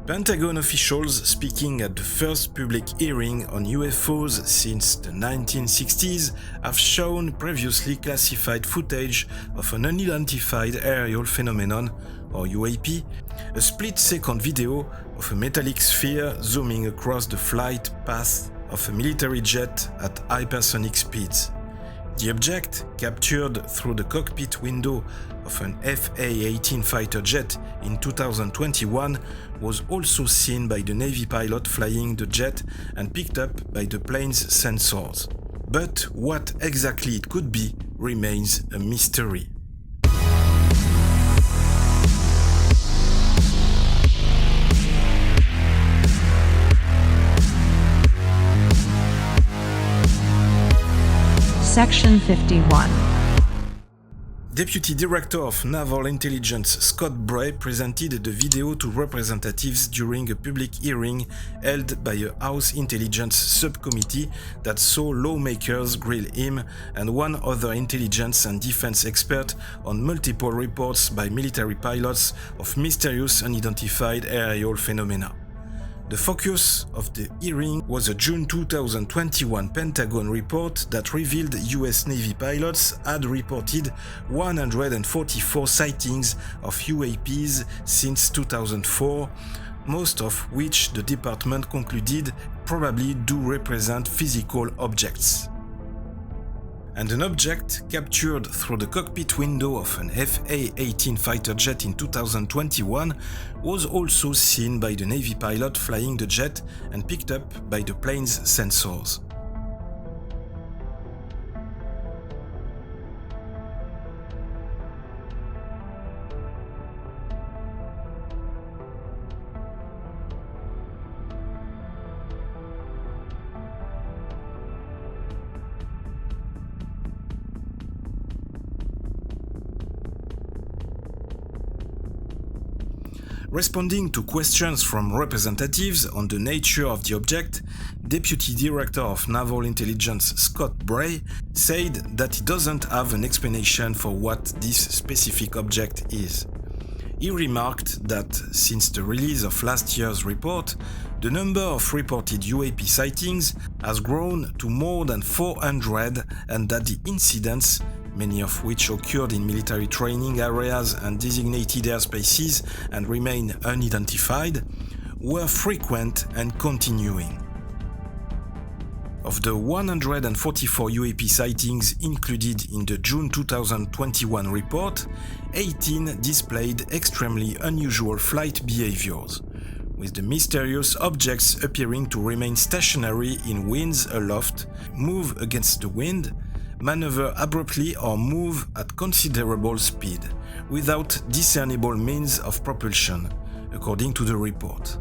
Pentagon officials speaking at the first public hearing on UFOs since the 1960s have shown previously classified footage of an unidentified aerial phenomenon, or UAP, a split-second video of a metallic sphere zooming across the flight path of a military jet at hypersonic speeds. The object, captured through the cockpit window of an FA-18 fighter jet in 2021, was also seen by the Navy pilot flying the jet and picked up by the plane's sensors. But what exactly it could be remains a mystery. Section 51. Deputy Director of Naval Intelligence Scott Bray presented the video to representatives during a public hearing held by a House Intelligence Subcommittee that saw lawmakers grill him and one other intelligence and defense expert on multiple reports by military pilots of mysterious unidentified aerial phenomena. The focus of the hearing was a June 2021 Pentagon report that revealed US Navy pilots had reported 144 sightings of UAPs since 2004, most of which the department concluded probably do represent physical objects. And an object captured through the cockpit window of an FA-18 fighter jet in 2021 was also seen by the Navy pilot flying the jet and picked up by the plane's sensors. Responding to questions from representatives on the nature of the object, Deputy Director of Naval Intelligence Scott Bray said that he doesn't have an explanation for what this specific object is. He remarked that since the release of last year's report, the number of reported UAP sightings has grown to more than 400 and that the incidents, many of which occurred in military training areas and designated airspaces and remain unidentified, were frequent and continuing. Of the 144 UAP sightings included in the June 2021 report, 18 displayed extremely unusual flight behaviors, with the mysterious objects appearing to remain stationary in winds aloft, move against the wind, maneuver abruptly or move at considerable speed, without discernible means of propulsion, according to the report.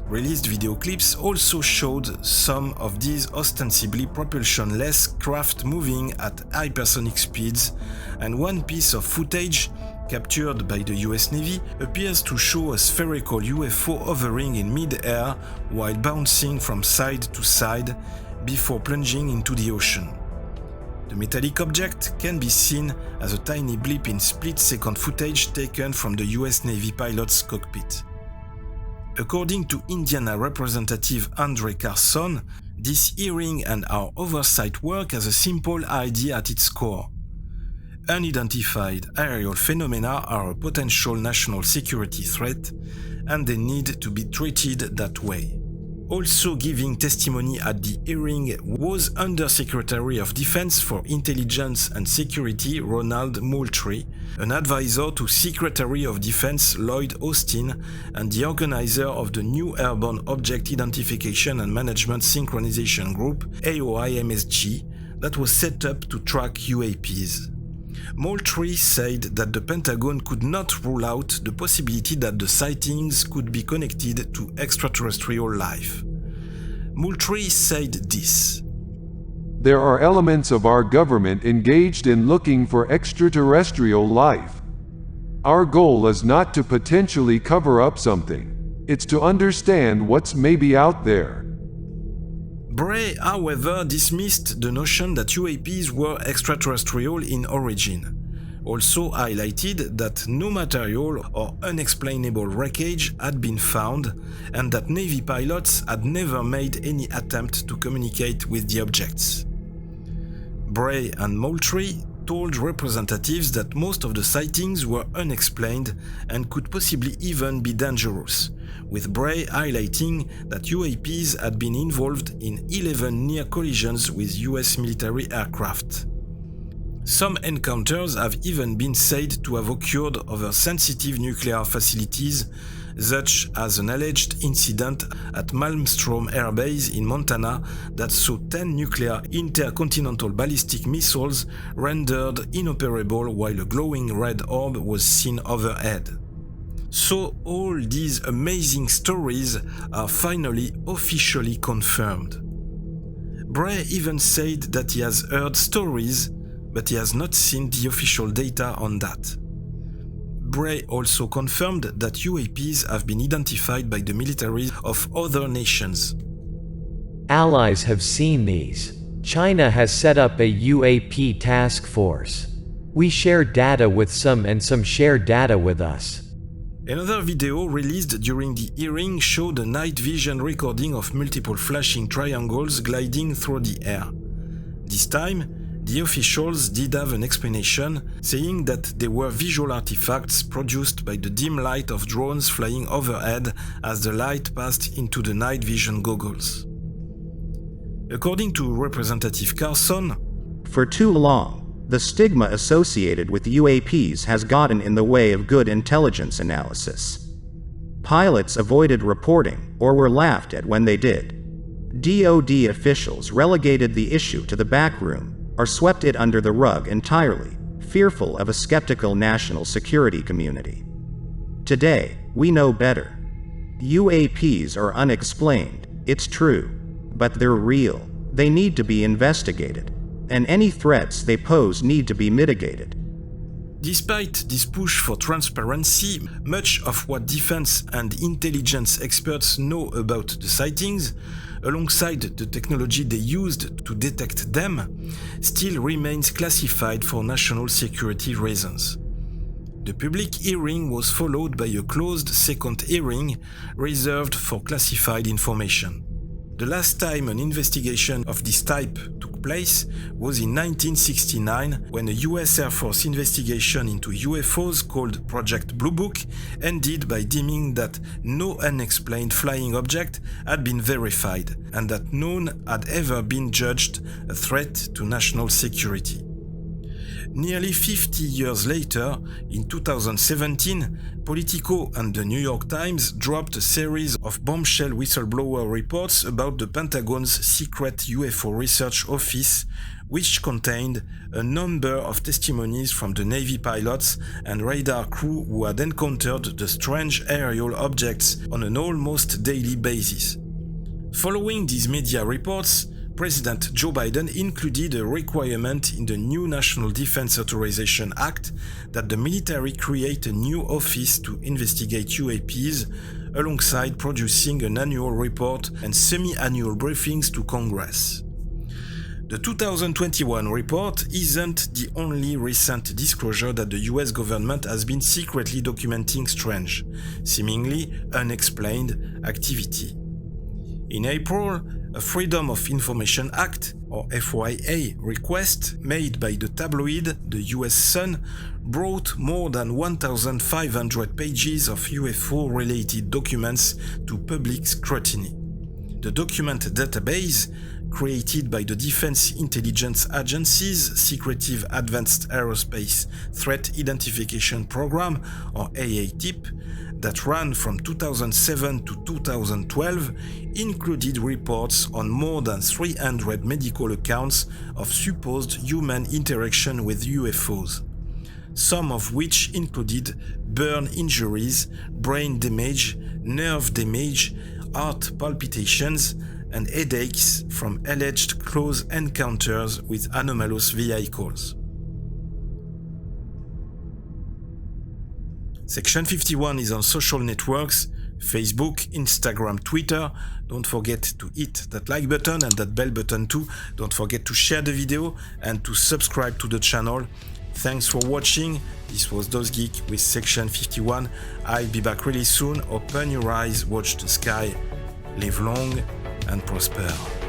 Released video clips also showed some of these ostensibly propulsion-less craft moving at hypersonic speeds, and one piece of footage, captured by the US Navy, appears to show a spherical UFO hovering in mid-air while bouncing from side to side before plunging into the ocean. The metallic object can be seen as a tiny blip in split-second footage taken from the US Navy pilot's cockpit. According to Indiana Representative Andre Carson, this hearing and our oversight work has a simple idea at its core. Unidentified aerial phenomena are a potential national security threat, and they need to be treated that way. Also giving testimony at the hearing was Undersecretary of Defense for Intelligence and Security Ronald Moultrie, an advisor to Secretary of Defense Lloyd Austin and the organizer of the new Airborne Object Identification and Management Synchronization Group, AOIMSG, that was set up to track UAPs. Moultrie said that the Pentagon could not rule out the possibility that the sightings could be connected to extraterrestrial life. Moultrie said this: "There are elements of our government engaged in looking for extraterrestrial life. Our goal is not to potentially cover up something. It's to understand what's maybe out there." Bray, however, dismissed the notion that UAPs were extraterrestrial in origin, also highlighted that no material or unexplainable wreckage had been found and that Navy pilots had never made any attempt to communicate with the objects. Bray and Moultrie told representatives that most of the sightings were unexplained and could possibly even be dangerous, with Bray highlighting that UAPs had been involved in 11 near collisions with US military aircraft. Some encounters have even been said to have occurred over sensitive nuclear facilities, such as an alleged incident at Malmstrom Air Base in Montana that saw 10 nuclear intercontinental ballistic missiles rendered inoperable while a glowing red orb was seen overhead. So all these amazing stories are finally officially confirmed. Bray even said that he has heard stories, but he has not seen the official data on that. Bray also confirmed that UAPs have been identified by the militaries of other nations. Allies have seen these. China has set up a UAP task force. We share data with some and some share data with us. Another video released during the hearing showed a night vision recording of multiple flashing triangles gliding through the air. This time, the officials did have an explanation, saying that they were visual artifacts produced by the dim light of drones flying overhead as the light passed into the night vision goggles. According to Representative Carson, "For too long, the stigma associated with UAPs has gotten in the way of good intelligence analysis. Pilots avoided reporting or were laughed at when they did. DoD officials relegated the issue to the back room or swept it under the rug entirely, fearful of a skeptical national security community. Today, we know better. UAPs are unexplained, it's true, but they're real. They need to be investigated. And any threats they pose need to be mitigated." Despite this push for transparency, much of what defense and intelligence experts know about the sightings, alongside the technology they used to detect them, still remains classified for national security reasons. The public hearing was followed by a closed second hearing reserved for classified information. The last time an investigation of this type took place was in 1969, when a US Air Force investigation into UFOs called Project Blue Book ended by deeming that no unexplained flying object had been verified and that none had ever been judged a threat to national security. Nearly 50 years later, in 2017, Politico and the New York Times dropped a series of bombshell whistleblower reports about the Pentagon's secret UFO research office, which contained a number of testimonies from the Navy pilots and radar crew who had encountered the strange aerial objects on an almost daily basis. Following these media reports, President Joe Biden included a requirement in the new National Defense Authorization Act that the military create a new office to investigate UAPs, alongside producing an annual report and semi-annual briefings to Congress. The 2021 report isn't the only recent disclosure that the US government has been secretly documenting strange, seemingly unexplained activity. In April, a Freedom of Information Act, or FYA, request made by the tabloid The US Sun brought more than 1,500 pages of UFO-related documents to public scrutiny. The document database, created by the Defense Intelligence Agency's Secretive Advanced Aerospace Threat Identification Program, or AATIP, that ran from 2007 to 2012, included reports on more than 300 medical accounts of supposed human interaction with UFOs, some of which included burn injuries, brain damage, nerve damage, heart palpitations, and headaches from alleged close encounters with anomalous vehicles. Section 51 is on social networks, Facebook, Instagram, Twitter. Don't forget to hit that like button and that bell button too. Don't forget to share the video and to subscribe to the channel. Thanks for watching. This was DozGeek with Section 51. I'll be back really soon. Open your eyes, watch the sky, live long and prosper.